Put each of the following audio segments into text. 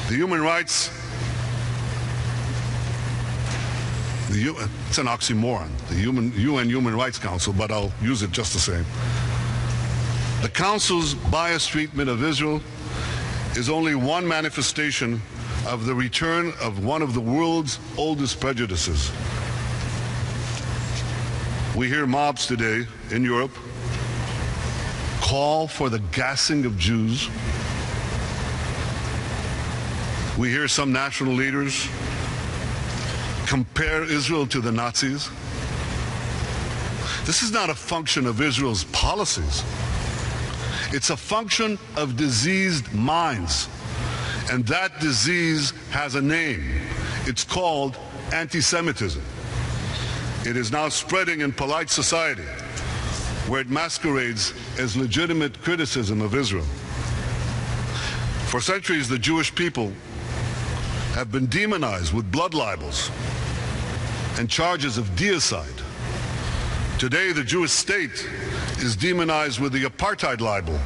The human rights, it's an oxymoron, the UN Human Rights Council, but I'll use it just the same. The Council's biased treatment of Israel is only one manifestation of the return of one of the world's oldest prejudices. We hear mobs today in Europe call for the gassing of Jews. We hear some national leaders compare Israel to the Nazis. This is not a function of Israel's policies. It's a function of diseased minds. And that disease has a name. It's called anti-Semitism. It is now spreading in polite society, where it masquerades as legitimate criticism of Israel. For centuries, the Jewish people have been demonized with blood libels and charges of deicide. Today, the Jewish state is demonized with the apartheid libel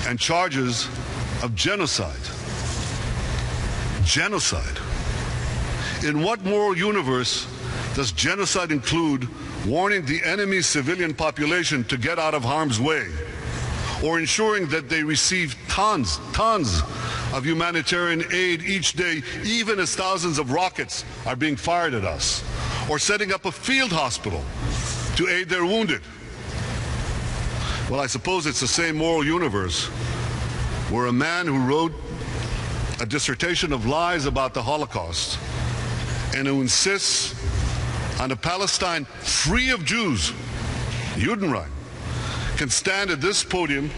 and charges of genocide. Genocide. In what moral universe does genocide include warning the enemy's civilian population to get out of harm's way, or ensuring that they receive tons of humanitarian aid each day, even as thousands of rockets are being fired at us, or setting up a field hospital to aid their wounded? Well, I suppose it's the same moral universe where a man who wrote a dissertation of lies about the Holocaust and who insists on a Palestine free of Jews, Judenrein, can stand at this podium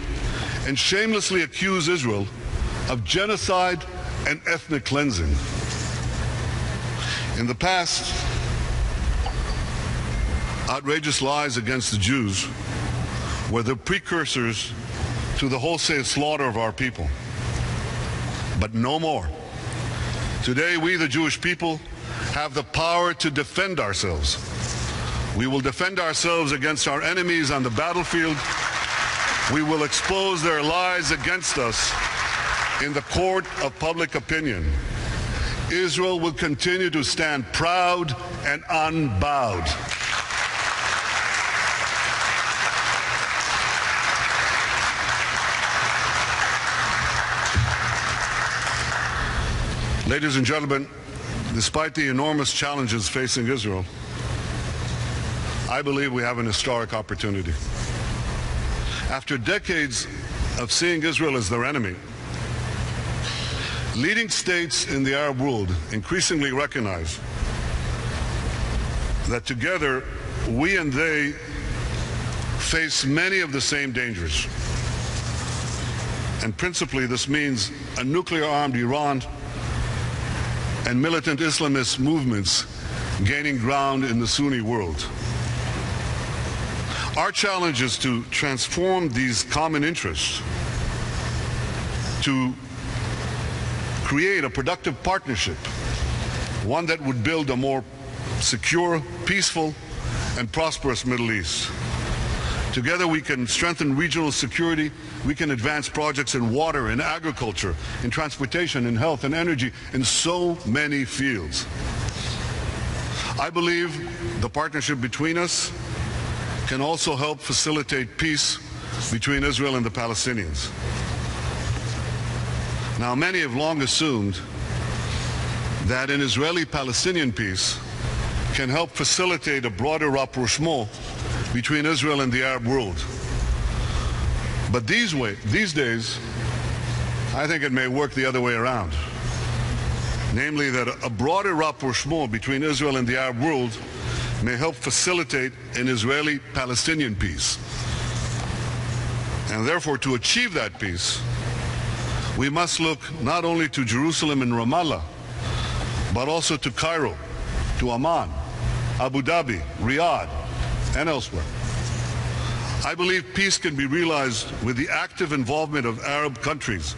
and shamelessly accuse Israel of genocide and ethnic cleansing. In the past, outrageous lies against the Jews were the precursors to the wholesale slaughter of our people. But no more. Today, we, the Jewish people, have the power to defend ourselves. We will defend ourselves against our enemies on the battlefield. We will expose their lies against us in the court of public opinion. Israel will continue to stand proud and unbowed. Ladies and gentlemen, despite the enormous challenges facing Israel, I believe we have an historic opportunity. After decades of seeing Israel as their enemy, leading states in the Arab world increasingly recognize that together we and they face many of the same dangers. And principally, this means a nuclear-armed Iran and militant Islamist movements gaining ground in the Sunni world. Our challenge is to transform these common interests to create a productive partnership, one that would build a more secure, peaceful, and prosperous Middle East. Together we can strengthen regional security, we can advance projects in water, in agriculture, in transportation, in health, and energy, in so many fields. I believe the partnership between us can also help facilitate peace between Israel and the Palestinians. Now, many have long assumed that an Israeli-Palestinian peace can help facilitate a broader rapprochement between Israel and the Arab world. But these days, I think it may work the other way around. Namely, that a broader rapprochement between Israel and the Arab world may help facilitate an Israeli-Palestinian peace. And therefore, to achieve that peace, we must look not only to Jerusalem and Ramallah, but also to Cairo, to Amman, Abu Dhabi, Riyadh, and elsewhere. I believe peace can be realized with the active involvement of Arab countries,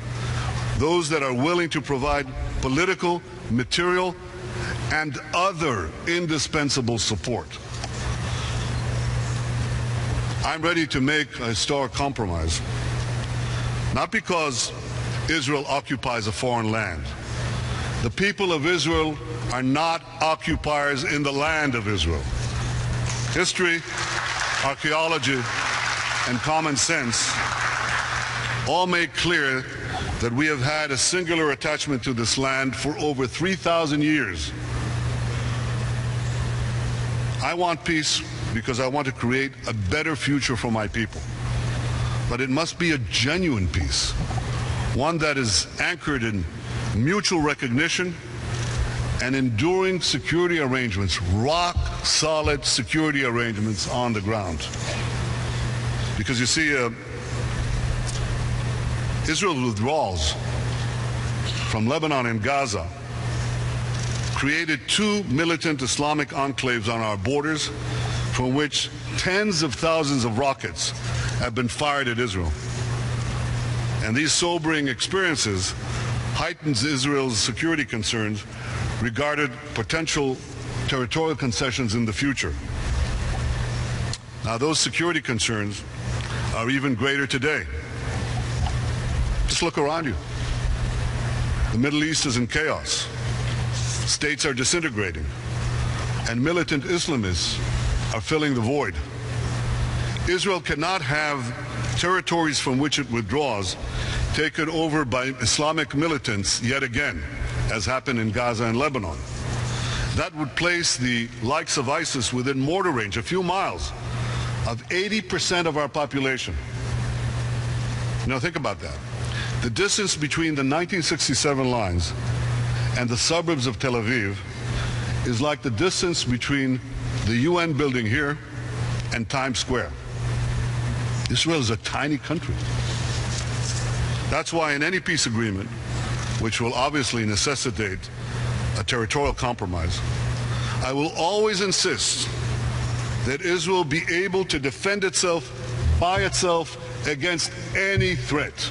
those that are willing to provide political, material, and other indispensable support. I'm ready to make a historic compromise, not because Israel occupies a foreign land, The people of Israel are not occupiers in the land of Israel. History, archaeology, and common sense all make clear that we have had a singular attachment to this land for over 3,000 years. I want peace because I want to create a better future for my people. But it must be a genuine peace, one that is anchored in mutual recognition and enduring security arrangements, rock-solid security arrangements on the ground. Because you see, Israel's withdrawals from Lebanon and Gaza created two militant Islamic enclaves on our borders from which tens of thousands of rockets have been fired at Israel. And these sobering experiences heightens Israel's security concerns regarding potential territorial concessions in the future. Now, those security concerns are even greater today. Just look around you. The Middle East is in chaos. States are disintegrating. And militant Islamists are filling the void. Israel cannot have territories from which it withdraws taken over by Islamic militants yet again, as happened in Gaza and Lebanon. That would place the likes of ISIS within mortar range, a few miles, of 80% of our population. Now think about that. The distance between the 1967 lines and the suburbs of Tel Aviv is like the distance between the UN building here and Times Square. Israel is a tiny country. That's why in any peace agreement, which will obviously necessitate a territorial compromise, I will always insist that Israel be able to defend itself by itself against any threat.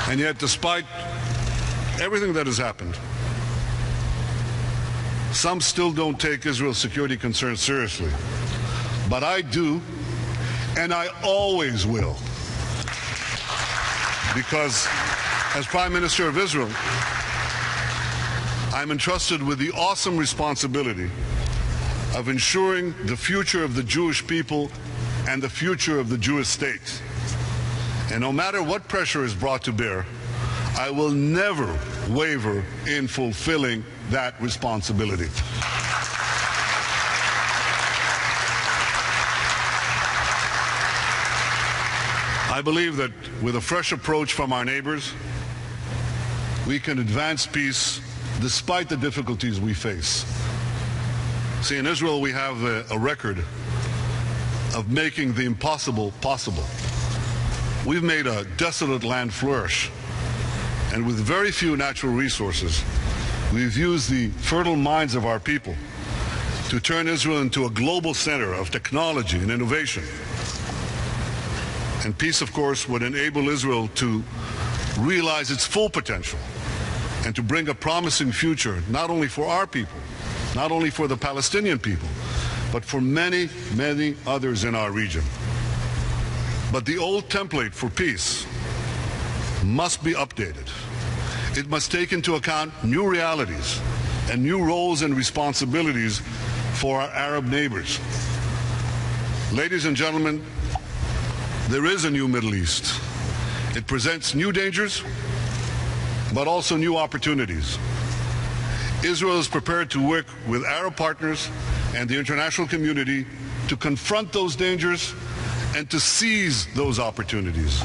And yet, despite everything that has happened, some still don't take Israel's security concerns seriously. But I do, and I always will. Because as Prime Minister of Israel, I'm entrusted with the awesome responsibility of ensuring the future of the Jewish people and the future of the Jewish state. And no matter what pressure is brought to bear, I will never waver in fulfilling that responsibility. I believe that with a fresh approach from our neighbors, we can advance peace despite the difficulties we face. See, in Israel we have a record of making the impossible possible. We've made a desolate land flourish, and with very few natural resources, we've used the fertile minds of our people to turn Israel into a global center of technology and innovation. And peace, of course, would enable Israel to realize its full potential and to bring a promising future, not only for our people, not only for the Palestinian people, but for many, many others in our region. But the old template for peace must be updated. It must take into account new realities and new roles and responsibilities for our Arab neighbors. Ladies and gentlemen, there is a new Middle East. It presents new dangers, but also new opportunities. Israel is prepared to work with Arab partners and the international community to confront those dangers and to seize those opportunities.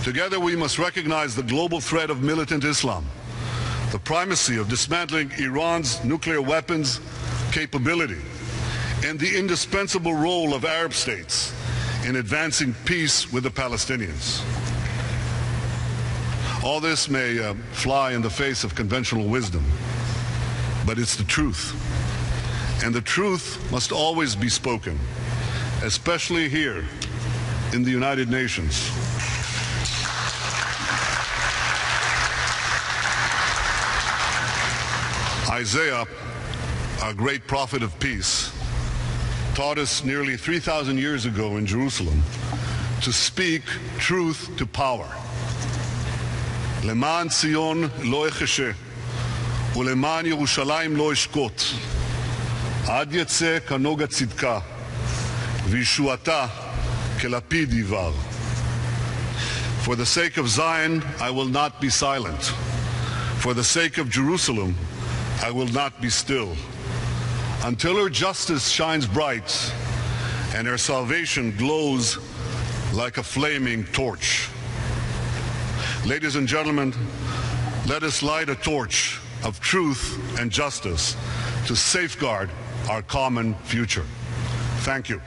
Together we must recognize the global threat of militant Islam, the primacy of dismantling Iran's nuclear weapons capability, and the indispensable role of Arab states in advancing peace with the Palestinians. All this may fly in the face of conventional wisdom, but it's the truth. And the truth must always be spoken, especially here in the United Nations. Isaiah, our great prophet of peace, taught us nearly 3,000 years ago in Jerusalem to speak truth to power. למען ציון לא אחשה, ולמען ירושלים לא אשקוט, עד יצא כנוגה צדקה, וישועתה כלפיד יבער. For the sake of Zion, I will not be silent. For the sake of Jerusalem, I will not be still, until her justice shines bright and her salvation glows like a flaming torch. Ladies and gentlemen, let us light a torch of truth and justice to safeguard our common future. Thank you.